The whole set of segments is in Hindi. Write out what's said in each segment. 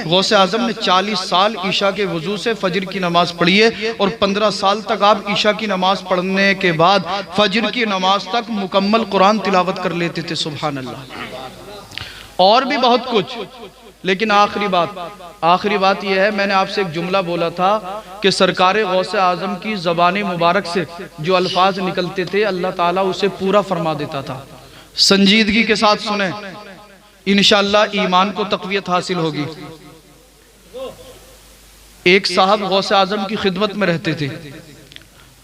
गौसे आजम ने 40 साल ईशा के वजू से फजर की नमाज पढ़ी है और 15 साल तक आप ईशा की नमाज पढ़ने के बाद फजर की नमाज तक मुकम्मल कुरान तिलावत कर लेते थे। सुभान अल्लाह। और भी बहुत कुछ, लेकिन आखिरी बात यह है, मैंने आपसे एक जुमला बोला था कि सरकार गौसे आजम की ज़बान मुबारक से जो अल्फाज निकलते थे अल्लाह ताला उसे पूरा फरमा देता था। संजीदगी के साथ सुने, इंशाअल्लाह ईमान को तक़वियत हासिल होगी। एक साहब गौसे आजम की खिदमत में रहते थे,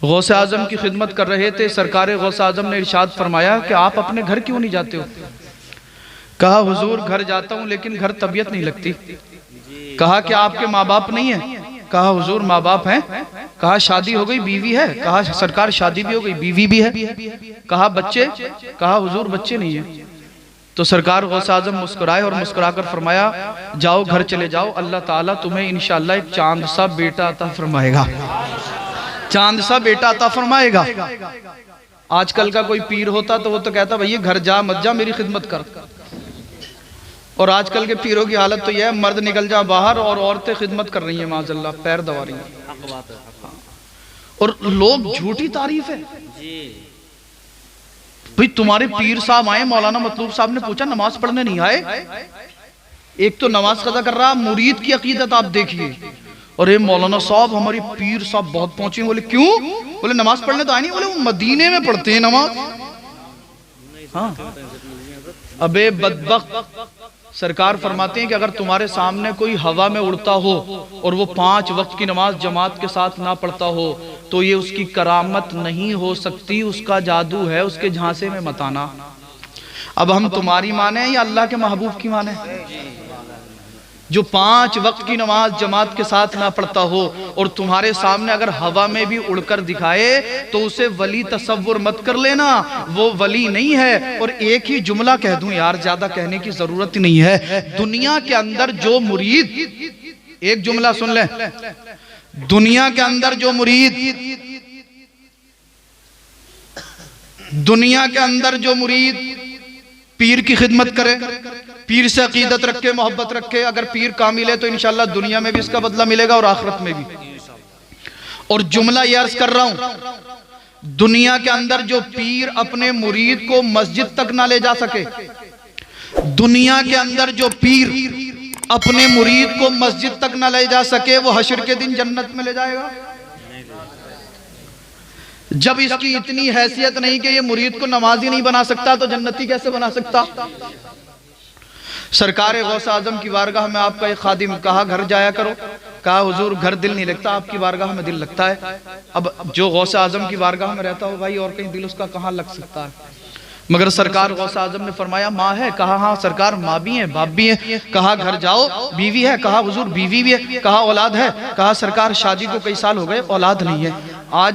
गौसे आजम की खिदमत कर रहे थे। सरकार गौसे आजम ने इरशाद फरमाया कि आप अपने घर क्यों नहीं जाते हो? कहा हुजूर घर जाता हूं लेकिन घर तबीयत नहीं लगती। कहा कि आपके माँ बाप नहीं है? कहा हुजूर माँ बाप हैं। कहा शादी हो गई, बीवी है? कहा सरकार शादी भी हो गई, बीवी भी है। कहा बच्चे? कहा हुजूर बच्चे नहीं है। तो सरकार गौसे आजम मुस्कुराए और मुस्कुराकर फरमाया जाओ घर चले जाओ, अल्लाह ताला तुम्हें इंशाअल्लाह एक चांद सा बेटा अता फरमाएगा, चांद सा बेटा अता फरमाएगा। आजकल का कोई पीर होता तो वो तो कहता भैया घर जा मत जा, मेरी खिदमत कर। और आजकल के पीरों की हालत तो यह है, मर्द निकल जा बाहर और औरतें खिदमत कर रही हैं, माज़अल्लाह पैर दबा रही हैं। और लोग झूठी तारीफ है। भाई तुम्हारे पीर साहब आए, मौलाना मतलूब साहब ने पूछा नमाज पढ़ने नहीं आए? एक तो नमाज कज़ा कर रहा, मुरीद की अकीदत आप देखिए। और ये मौलाना साहब हमारी पीर साहब बहुत पहुंचे। बोले क्यों? बोले नमाज पढ़ने तो आए नहीं। बोले वो मदीने में पढ़ते हैं नमाज। हाँ अबे बदबख्त, सरकार फरमाते हैं कि अगर तुम्हारे सामने कोई हवा में उड़ता हो और वो 5 वक्त की नमाज जमात के साथ ना पढ़ता हो तो ये उसकी करामत नहीं हो सकती, उसका जादू है, उसके झांसे में मत आना। अब हम तुम्हारी माने या अल्लाह के महबूब की माने? जो 5 वक्त की नमाज जमात के साथ ना पढ़ता हो और तुम्हारे सामने अगर हवा में भी उड़कर दिखाए तो उसे वली तसव्वुर मत कर लेना, वो वली नहीं है। और एक ही जुमला कह दूं यार, ज्यादा कहने की जरूरत नहीं है। दुनिया के अंदर जो मुरीद, एक जुमला सुन ले, दुनिया के अंदर जो मुरीद, दुनिया के अंदर जो मुरीद पीर की खिदमत करे, पीर से अकीदत रखे, मोहब्बत रखे, अगर पीर कामिल है तो इंशाअल्लाह दुनिया में भी इसका बदला मिलेगा और आखिरत में भी। और जुमला ये अर्ज कर रहा हूं, दुनिया के अंदर जो पीर अपने मुरीद को मस्जिद तक ना ले जा सके, दुनिया के अंदर जो पीर अपने मुरीद को मस्जिद तक ना ले जा सके, वो हश्र के दिन जन्नत में ले जाएगा। जब इसकी इतनी हैसियत नहीं कि ये मुरीद को नमाजी नहीं बना सकता तो जन्नती कैसे बना सकता? सरकार गौसे आजम की बारगाह में आपका एक खादिम कहा घर जाया करो। कहा हुजूर घर दिल नहीं लगता, आपकी बारगाह में दिल लगता है। अब जो गौसे आजम की बारगाह में रहता हो भाई और कहीं दिल उसका कहाँ लग सकता है? मगर सरकार गौसे आजम ने फरमाया माँ है? कहा हाँ सरकार माँ भी है, बाप भी है। कहा घर जाओ, बीवी है? कहा हुजूर बीवी भी है। कहा औलाद है? कहा सरकार शादी को कई साल हो गए, औलाद नहीं है। आज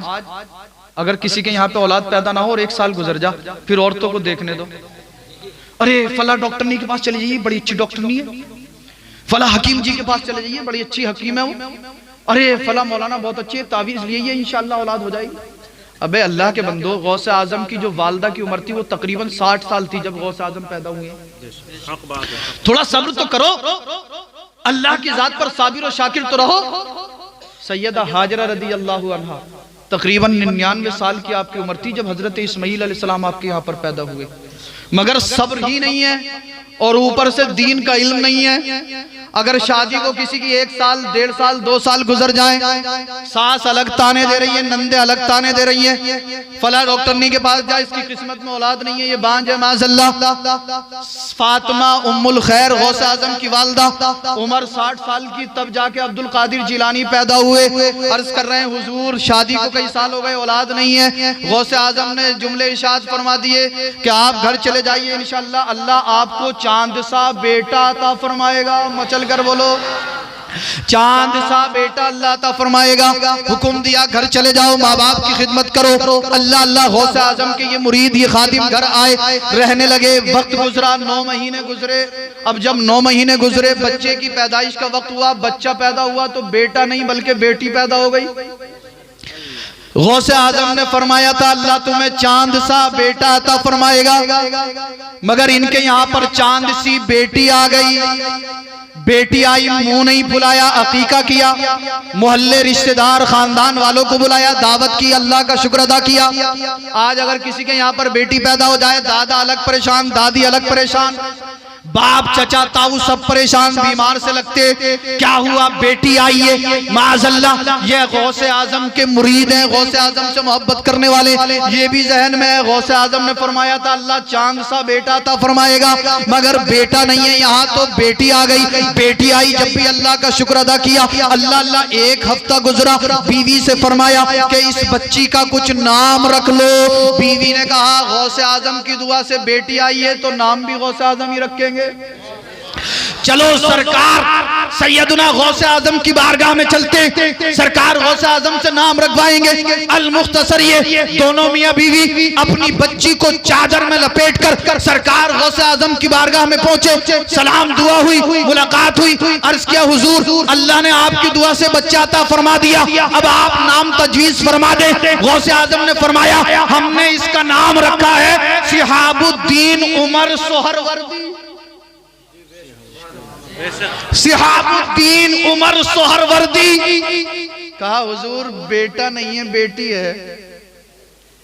अगर किसी के यहाँ पे औलाद पैदा ना हो और 1 साल गुजर जा, फिर औरतों को देखने दो, अरे फला डॉक्टरनी के पास चले जाइए, बड़ी अच्छी डॉक्टरनी है। फला हकीम जी के पास चले जाइए, बड़ी अच्छी हकीम है वो। अरे फला मौलाना बहुत अच्छी है, तावीज़ लिए इंशाअल्लाह औलाद हो जाएगी। अबे अल्लाह के बंदो, गौसे आजम की जो वालदा की उम्र थी वो तकरीबन 60 साल थी जब गौसे आजम पैदा हुए। थोड़ा सब्र तो करो, अल्लाह की जात पर साबिर और शाकिर तो रहो। सैयदा हाजरा रदी अल्लाह अन्हा तकरीबन 99 साल की आपकी उम्र थी जब हजरत इस्माईल अलैहिस्सलाम आपके यहाँ पर पैदा हुए। मगर सब्र ही नहीं है और ऊपर से दीन का इल्म नहीं है। अगर शादी को किसी की 1 साल, 1.5 साल, 2 साल गुजर जाए, सास अलग ताने दे रही है, नंदे अलग ताने दे रही है, फला डॉक्टरनी के पास जाए, इसकी किस्मत में औलाद नहीं है, ये बांझ है माज़अल्लाह। फातिमा उम्मुल खैर गौसे आजम की वालदा उम्र 60 साल की, तब जाके अब्दुल कादिर जिलानी पैदा हुए। अर्ज कर रहे हैं हुजूर शादी को कई साल हो गए, औलाद नहीं है। गौसे आजम ने जुमले इरशाद फरमा दिए कि आप घर चले जाइए, इंशाअल्लाह अल्लाह आपको चांद सा बेटा अता फरमाएगा। मचल कर बोलो, चांद सा बेटा अल्लाह अता फरमाएगा। हुक्म दिया घर चले जाओ, माँ बाप की खिदमत करो। अल्लाह अल्लाह गौसे आजम के ये मुरीद, ये खादिम घर आए, रहने लगे। वक्त गुजरा, 9 महीने गुजरे। अब जब 9 महीने गुजरे, बच्चे की पैदाइश का वक्त हुआ, बच्चा पैदा हुआ तो बेटा नहीं बल्कि बेटी पैदा हो गई। गौसे आजम ने फरमाया था अल्लाह तुम्हें चांद सा बेटा अता फरमाएगा, मगर इनके यहाँ पर चांद सी बेटी आ गई। बेटी आई, मुंह नहीं फुलाया, अकीका किया, मोहल्ले रिश्तेदार खानदान वालों को बुलाया, दावत की, अल्लाह का शुक्र अदा किया। आज अगर किसी के यहाँ पर बेटी पैदा हो जाए, दादा अलग परेशान, दादी अलग परेशान, बाप चचा ताऊ सब परेशान, बीमार से लगते, क्या हुआ बेटी आई है, माज़अल्लाह। ये गौसे आजम के मुरीद हैं, गौसे आजम से मोहब्बत करने वाले, ये भी जहन में है। गौसे आजम ने फरमाया था अल्लाह चांद सा बेटा था फरमाएगा, मगर बेटा नहीं है यहाँ तो बेटी आ गई। बेटी आई, जब भी अल्लाह का शुक्र अदा किया, अल्लाह अल्लाह। एक हफ्ता गुजरा, बीवी से फरमाया कि इस बच्ची का कुछ नाम रख लो। बीवी ने कहा गौसे आजम की दुआ से बेटी आई है तो नाम भी गौसे आजम ही रखेंगे। चलो सरकार सैयदना गौसे आजम की बारगाह में चलते, सरकार गौसे आजम से नाम रखवाएंगे। अल मुख्तसर ये दोनों मियां बीवी अपनी बच्ची को चादर में लपेट कर सरकार गौसे आजम की बारगाह में पहुंचे। सलाम दुआ हुई, मुलाकात हुई, अर्ज किया हुजूर अल्लाह ने आपकी दुआ से बच्चा अता फरमा दिया, अब आप नाम तजवीज फरमा दे। गौसे आजम ने फरमाया हमने इसका नाम रखा है शिहाबुद्दीन उमर सोहरवर्दी। शिहाबुद्दीन उमर सोहरवर्दी। कहा हुजूर बेटा नहीं है बेटी है।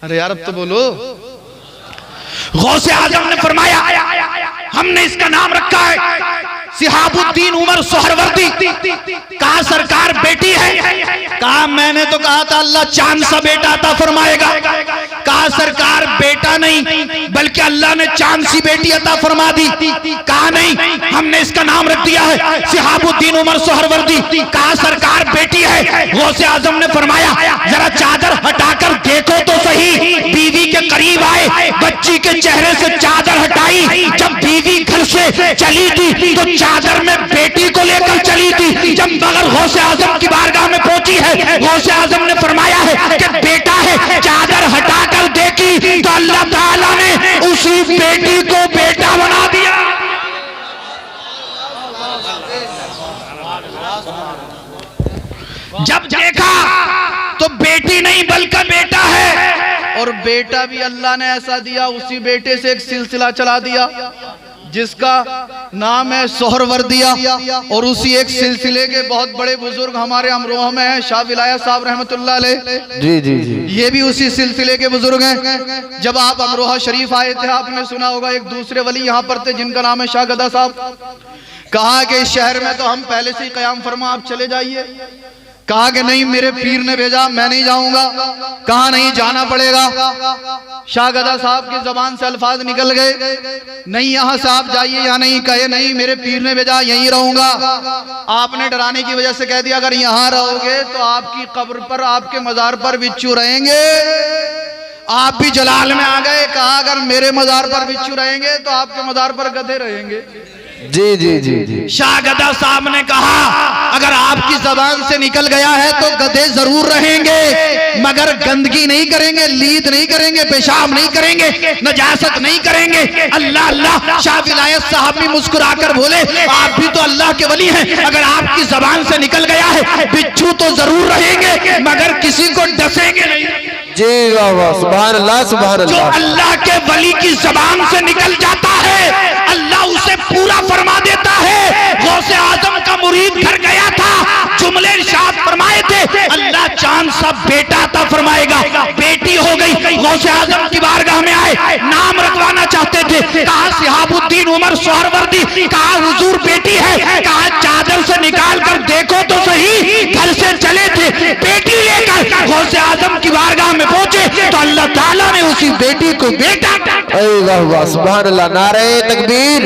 अरे यार अब तो बोलो। गौसे आजम ने फरमाया हमने इसका नाम रखा है शिहाबुद्दीन उमर सोहरवर्दी। कहा सरकार बेटी है? कहा मैंने तो कहा था अल्लाह चांद सा बेटा अता फरमाएगा। कहा सरकार बेटा नहीं बल्कि अल्लाह ने चांद सी बेटी अता फरमा दी। कहा नहीं हमने इसका नाम रख दिया है शिहाबुद्दीन उमर सोहरवर्दी। कहा सरकार बेटी है? गौसे आजम ने फरमाया जरा चादर हटाकर देखो तो सही। बीवी के करीब आए, बच्ची के चेहरे से चादर हटाई। जब बीवी घर से चली थी तो चादर में बेटी को लेकर चली थी। जब मगर गौसे आजम की बारगाह में पहुंची है, गौसे आजम ने फरमाया है कि बेटा है। चादर हटाकर देखी तो अल्लाह ताला ने उसी बेटी को बेटा बना दिया। जब देखा तो बेटी नहीं बल्कि बेटा है, और बेटा भी अल्लाह ने ऐसा दिया, उसी बेटे से एक सिलसिला चला दिया जिसका नाम है सोहरवर्दिया। और उसी एक सिलसिले के बहुत बड़े बुजुर्ग हमारे अमरोहा में हैं, शाह विलायत साहब रहमतुल्लाह अलैह। जी जी जी, ये भी उसी सिलसिले के बुजुर्ग हैं। जब आप अमरोहा शरीफ आए थे, आपने सुना होगा एक दूसरे वली यहाँ पर थे जिनका नाम है शाह गदा साहब। कहा कि इस शहर में तो हम पहले से ही कयाम फरमा, आप चले जाइए। कहा कि नहीं मेरे पीर ने भेजा, मैं नहीं जाऊंगा। कहा नहीं जाना पड़ेगा। शाह गदा साहब की जबान से अल्फाज निकल गए, नहीं यहाँ से आप जाइए या नहीं। कहे नहीं मेरे पीर ने भेजा, यहीं रहूंगा। आपने डराने की वजह से कह दिया अगर यहाँ रहोगे तो आपकी कब्र पर, आपके मजार पर बिच्छू रहेंगे। आप भी जलाल में आ गए। कहा अगर मेरे मजार पर बिच्छू रहेंगे तो आपके मजार पर गधे रहेंगे। जी जी जी जी। शाह गदा साहब ने कहा अगर आपकी जबान से निकल गया है तो गधे जरूर रहेंगे, मगर गंदगी नहीं करेंगे, लीद नहीं करेंगे, पेशाब नहीं करेंगे, नजासत नहीं करेंगे। अल्लाह अल्लाह। शाह विलायत साहब भी मुस्कुराकर बोले आप भी तो अल्लाह के वली हैं, अगर आपकी जबान से निकल गया है बिच्छू तो जरूर रहेंगे मगर किसी को डसेंगे नहीं। जी वाह वाह, सुभान अल्लाह सुभान अल्लाह। जो अल्लाह के वली की जबान से निकल जाता है अल्लाह उसे पूरा फरमा देता है। गौसे आजम का मुरीद घर गया था, जुमले इरशाद फरमाए थे अल्लाह चांद सा बेटा था फरमाएगा। बेटी हो गई। गौसे आजम की बारगाह में आए, नाम रखवाना चाहते थे। कहा शिहाबुद्दीन उमर सोहरवर्दी। कहा हुजूर बेटी है। कहा चादर से निकाल कर देखो तो सही। घर से चले थे, बेटी लेकर गौसे आजम की बारगाह में पहुंचे तो अल्लाह ताला ने उसी बेटी को बेटा। वाह वाह सुभान अल्लाह। नारे तकबीर,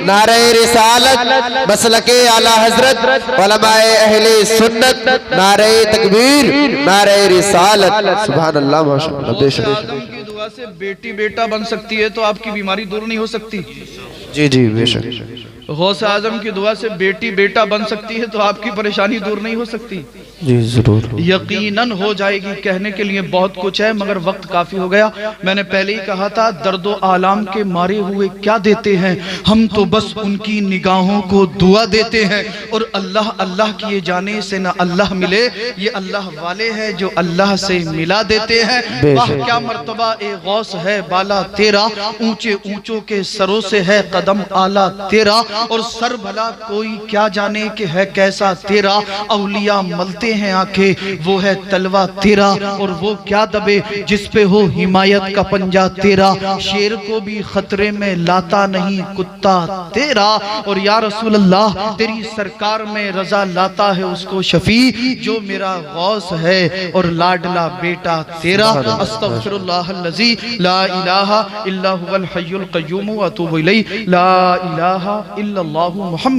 नारे रिसालत, मसलके आला हजरत, उलमाए अहले सुन्नत, नारे तकबीर, नारे रिसालत, सुभान अल्लाह माशाअल्लाह। बेशक आदम की दुआ से बेटी बेटा बन सकती है तो आपकी बीमारी दूर नहीं हो सकती। जी जी बेशक। गौस आजम की दुआ से बेटी बेटा बन सकती है, तो आपकी परेशानी दूर नहीं हो सकती? जी जरूर, यकीनन हो जाएगी। कहने के लिए बहुत कुछ है मगर वक्त काफी हो गया। मैंने पहले ही कहा था, दर्दो आलाम के मारे हुए क्या देते हैं, हम तो बस उनकी निगाहों को दुआ देते हैं। और अल्लाह अल्लाह किए जाने से ना अल्लाह मिले, ये अल्लाह वाले हैं जो अल्लाह से मिला देते हैं। वाह क्या मर्तबा ए गौस है बाला तेरा, ऊंचे ऊंचों के सरों से है कदम आला तेरा। और सर भला कोई क्या जाने कि है कैसा तेरा, औलिया मलते हैं आंखें वो है तलवा तेरा। और वो क्या दबे जिस पे हो हिमायत का पंजा तेरा, शेर को भी खतरे में लाता नहीं कुत्ता तेरा। और या रसूल अल्लाह तेरी सरकार में रजा लाता है उसको शफी, जो मेरा गौस है और लाडला बेटा तेरा। अस्तगफिरुल्लाहल्लज़ी ला इलाहा इल्ला हुवल हय्युल क़य्यूम व अतूबु इलैहि, ला इलाहा इल्लल्लाहु मुहम्मद।